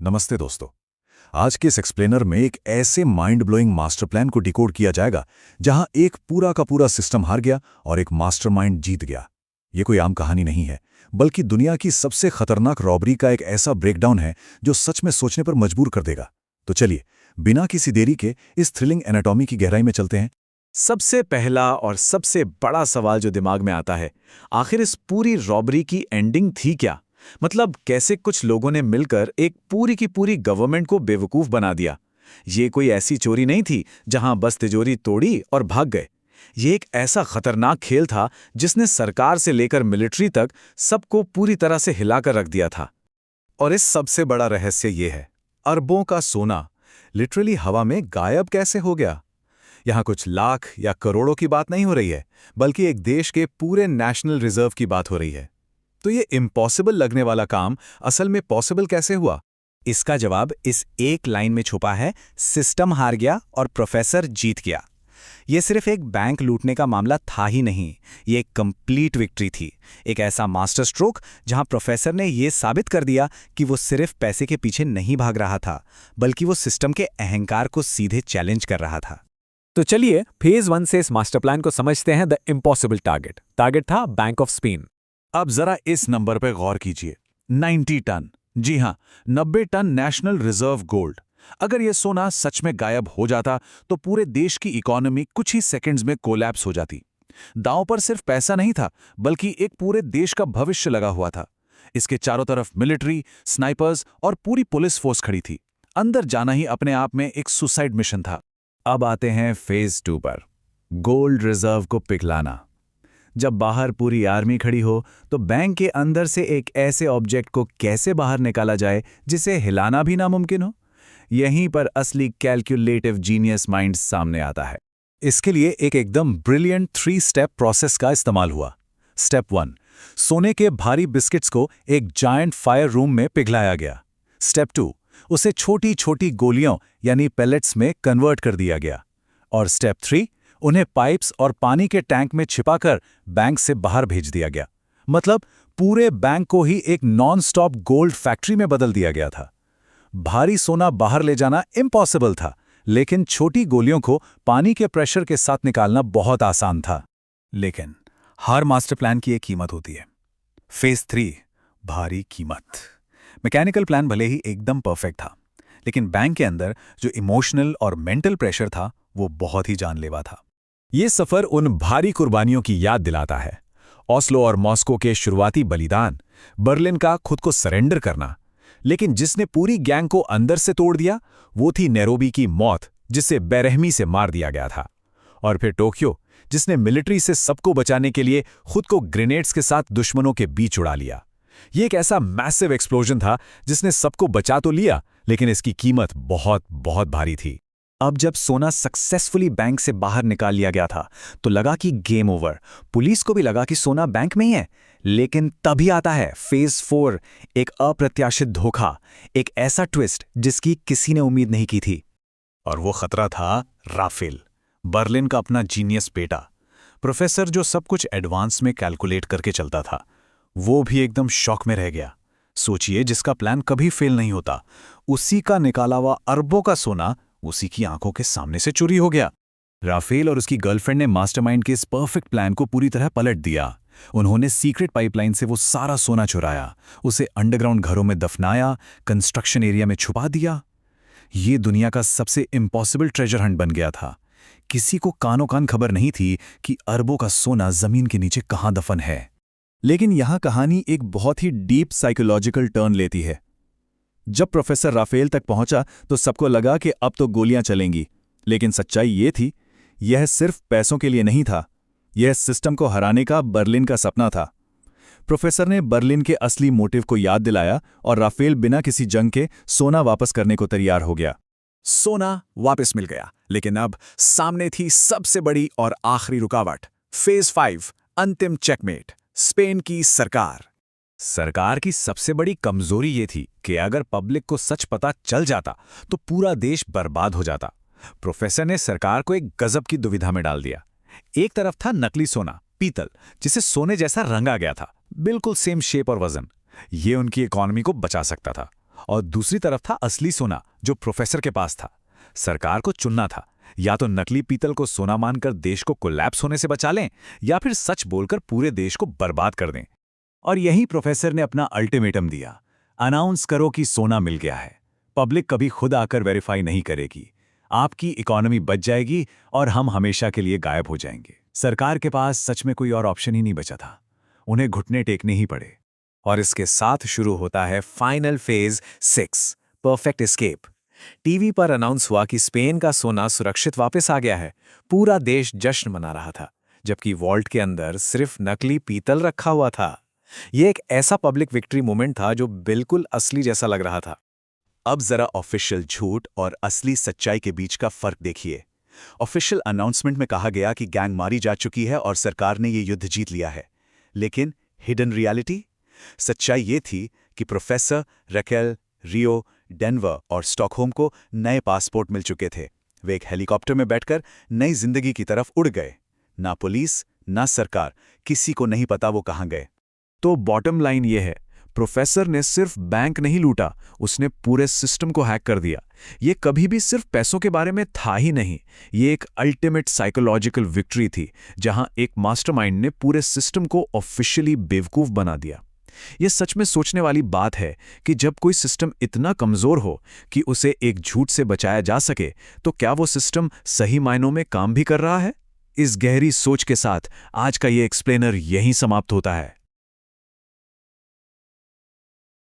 नमस्ते दोस्तों। आज के इस एक्सप्लेनर में एक ऐसे माइंड ब्लोइंग मास्टर प्लान को डिकोड किया जाएगा जहां एक पूरा का पूरा सिस्टम हार गया और एक मास्टरमाइंड जीत गया। ये कोई आम कहानी नहीं है, बल्कि दुनिया की सबसे खतरनाक रॉबरी का एक ऐसा ब्रेकडाउन है जो सच में सोचने पर मजबूर कर देगा। तो चलिए, बिना किसी देरी के इस थ्रिलिंग एनाटॉमी की गहराई में चलते हैं। सबसे पहला और सबसे बड़ा सवाल जो दिमाग में आता है, आखिर इस पूरी रॉबरी की एंडिंग थी क्या? मतलब कैसे कुछ लोगों ने मिलकर एक पूरी की पूरी गवर्नमेंट को बेवकूफ बना दिया। ये कोई ऐसी चोरी नहीं थी जहां बस तिजोरी तोड़ी और भाग गए। ये एक ऐसा खतरनाक खेल था जिसने सरकार से लेकर मिलिट्री तक सबको पूरी तरह से हिलाकर रख दिया था। और इस सबसे बड़ा रहस्य ये है, अरबों का सोना लिटरली हवा में गायब कैसे हो गया। यहां कुछ लाख या करोड़ों की बात नहीं हो रही है, बल्कि एक देश के पूरे नेशनल रिजर्व की बात हो रही है। तो ये इम्पॉसिबल लगने वाला काम असल में पॉसिबल कैसे हुआ? इसका जवाब इस एक लाइन में छुपा है, सिस्टम हार गया और प्रोफेसर जीत गया। ये सिर्फ एक बैंक लूटने का मामला था ही नहीं, ये एक कंप्लीट विक्ट्री थी। एक ऐसा मास्टर स्ट्रोक जहां प्रोफेसर ने ये साबित कर दिया कि वो सिर्फ पैसे के पीछे नहीं भाग रहा था, बल्कि वो सिस्टम के अहंकार को सीधे चैलेंज कर रहा था। तो चलिए फेज 1 से इस मास्टर प्लान को समझते हैं। द इम्पॉसिबल टारगेट था बैंक ऑफ स्पेन। अब जरा इस नंबर पर गौर कीजिए, 90 टन। जी हां, 90 टन नेशनल रिजर्व गोल्ड। अगर यह सोना सच में गायब हो जाता तो पूरे देश की इकोनॉमी कुछ ही सेकंड्स में कोलैप्स हो जाती। दांव पर सिर्फ पैसा नहीं था, बल्कि एक पूरे देश का भविष्य लगा हुआ था। इसके चारों तरफ मिलिट्री, स्नाइपर्स और पूरी पुलिस फोर्स खड़ी थी। अंदर जाना ही अपने आप में एक सुसाइड मिशन था। अब आते हैं फेज 2 पर, गोल्ड रिजर्व को पिघलाना। जब बाहर पूरी आर्मी खड़ी हो तो बैंक के अंदर से एक ऐसे ऑब्जेक्ट को कैसे बाहर निकाला जाए जिसे हिलाना भी नामुमकिन हो? यहीं पर असली कैलकुलेटिव जीनियस माइंड सामने आता है। इसके लिए एक एकदम ब्रिलियंट 3 स्टेप प्रोसेस का इस्तेमाल हुआ। स्टेप 1, सोने के भारी बिस्किट्स को एक जायंट फायर रूम में पिघलाया गया। स्टेप 2, उसे छोटी छोटी गोलियों यानी पेलेट्स में कन्वर्ट कर दिया गया। और स्टेप 3, उन्हें पाइप्स और पानी के टैंक में छिपाकर बैंक से बाहर भेज दिया गया। मतलब पूरे बैंक को ही एक नॉन स्टॉप गोल्ड फैक्ट्री में बदल दिया गया था। भारी सोना बाहर ले जाना इम्पॉसिबल था, लेकिन छोटी गोलियों को पानी के प्रेशर के साथ निकालना बहुत आसान था। लेकिन हर मास्टर प्लान की एक कीमत होती है। फेज 3, भारी कीमत। मैकेनिकल प्लान भले ही एकदम परफेक्ट था, लेकिन बैंक के अंदर जो इमोशनल और मेंटल प्रेशर था वो बहुत ही जानलेवा था। ये सफर उन भारी कुर्बानियों की याद दिलाता है। ओस्लो और मॉस्को के शुरुआती बलिदान, बर्लिन का खुद को सरेंडर करना। लेकिन जिसने पूरी गैंग को अंदर से तोड़ दिया वो थी नैरोबी की मौत, जिसे बेरहमी से मार दिया गया था। और फिर टोक्यो, जिसने मिलिट्री से सबको बचाने के लिए खुद को ग्रेनेड्स के साथ दुश्मनों के बीच उड़ा लिया। ये एक ऐसा मैसिव एक्सप्लोजन था जिसने सबको बचा तो लिया, लेकिन इसकी कीमत बहुत बहुत भारी थी। अब जब सोना सक्सेसफुली बैंक से बाहर निकाल लिया गया था तो लगा कि गेम ओवर। पुलिस को भी लगा कि सोना बैंक में ही है। लेकिन तभी आता है फेज 4, एक अप्रत्याशित धोखा, एक ऐसा ट्विस्ट जिसकी किसी ने उम्मीद नहीं की थी। और वो खतरा था राफेल, बर्लिन का अपना जीनियस बेटा। प्रोफेसर जो सब कुछ एडवांस में कैलकुलेट करके चलता था, वो भी एकदम शॉक में रह गया। सोचिए, जिसका प्लान कभी फेल नहीं होता, उसी का निकाला हुआ अरबों का सोना उसी की आंखों के सामने से चोरी हो गया। राफेल और उसकी गर्लफ्रेंड ने मास्टरमाइंड के इस परफेक्ट प्लान को पूरी तरह पलट दिया। उन्होंने सीक्रेट पाइपलाइन से वो सारा सोना चुराया, उसे अंडरग्राउंड घरों में दफनाया, कंस्ट्रक्शन एरिया में छुपा दिया। ये दुनिया का सबसे इम्पॉसिबल ट्रेजर हंट बन गया था। किसी को कानों कान खबर नहीं थी कि अरबों का सोना जमीन के नीचे कहां दफन है। लेकिन यहां कहानी एक बहुत ही डीप साइकोलॉजिकल टर्न लेती है। जब प्रोफेसर राफेल तक पहुंचा तो सबको लगा कि अब तो गोलियां चलेंगी, लेकिन सच्चाई ये थी, यह सिर्फ पैसों के लिए नहीं था, यह सिस्टम को हराने का बर्लिन का सपना था। प्रोफेसर ने बर्लिन के असली मोटिव को याद दिलाया और राफेल बिना किसी जंग के सोना वापस करने को तैयार हो गया। सोना वापस मिल गया, लेकिन अब सामने थी सबसे बड़ी और आखिरी रुकावट, फेज 5, अंतिम चेकमेट, स्पेन की सरकार। सरकार की सबसे बड़ी कमजोरी ये थी कि अगर पब्लिक को सच पता चल जाता तो पूरा देश बर्बाद हो जाता। प्रोफेसर ने सरकार को एक गजब की दुविधा में डाल दिया। एक तरफ था नकली सोना, पीतल, जिसे सोने जैसा रंगा गया था, बिल्कुल सेम शेप और वजन। ये उनकी इकोनॉमी को बचा सकता था। और दूसरी तरफ था असली सोना जो प्रोफेसर के पास था। सरकार को चुनना था, या तो नकली पीतल को सोना मानकर देश को कोलैप्स होने से बचा लें, या फिर सच बोलकर पूरे देश को बर्बाद कर दें। और यही प्रोफेसर ने अपना अल्टीमेटम दिया, अनाउंस करो कि सोना मिल गया है। पब्लिक कभी खुद आकर वेरीफाई नहीं करेगी, आपकी इकोनॉमी बच जाएगी और हम हमेशा के लिए गायब हो जाएंगे। सरकार के पास सच में कोई और ऑप्शन ही नहीं बचा था, उन्हें घुटने टेकने ही पड़े। और इसके साथ शुरू होता है final phase 6, perfect escape. TV पर अनाउंस हुआ कि स्पेन का सोना सुरक्षित वापस आ गया है। पूरा देश जश्न मना रहा था, जबकि वॉल्ट के अंदर सिर्फ नकली पीतल रखा हुआ था। यह एक ऐसा पब्लिक विक्ट्री मोमेंट था जो बिल्कुल असली जैसा लग रहा था। अब जरा ऑफिशियल झूठ और असली सच्चाई के बीच का फर्क देखिए। ऑफिशियल अनाउंसमेंट में कहा गया कि गैंग मारी जा चुकी है और सरकार ने ये युद्ध जीत लिया है, लेकिन हिडन रियलिटी, सच्चाई ये थी कि प्रोफेसर, रकेल, रियो, डेनवर और स्टॉकहोम को नए पासपोर्ट मिल चुके थे। वे एक हेलीकॉप्टर में बैठकर नई जिंदगी की तरफ उड़ गए। ना पुलिस, ना सरकार, किसी को नहीं पता वो कहाँ गए। तो बॉटम लाइन ये है, प्रोफेसर ने सिर्फ बैंक नहीं लूटा, उसने पूरे सिस्टम को हैक कर दिया। ये कभी भी सिर्फ पैसों के बारे में था ही नहीं, ये एक अल्टीमेट साइकोलॉजिकल विक्ट्री थी, जहां एक मास्टरमाइंड ने पूरे सिस्टम को ऑफिशियली बेवकूफ बना दिया। ये सच में सोचने वाली बात है कि जब कोई सिस्टम इतना कमजोर हो कि उसे एक झूठ से बचाया जा सके, तो क्या वो सिस्टम सही मायनों में काम भी कर रहा है? इस गहरी सोच के साथ आज का ये एक्सप्लेनर यहीं समाप्त होता है।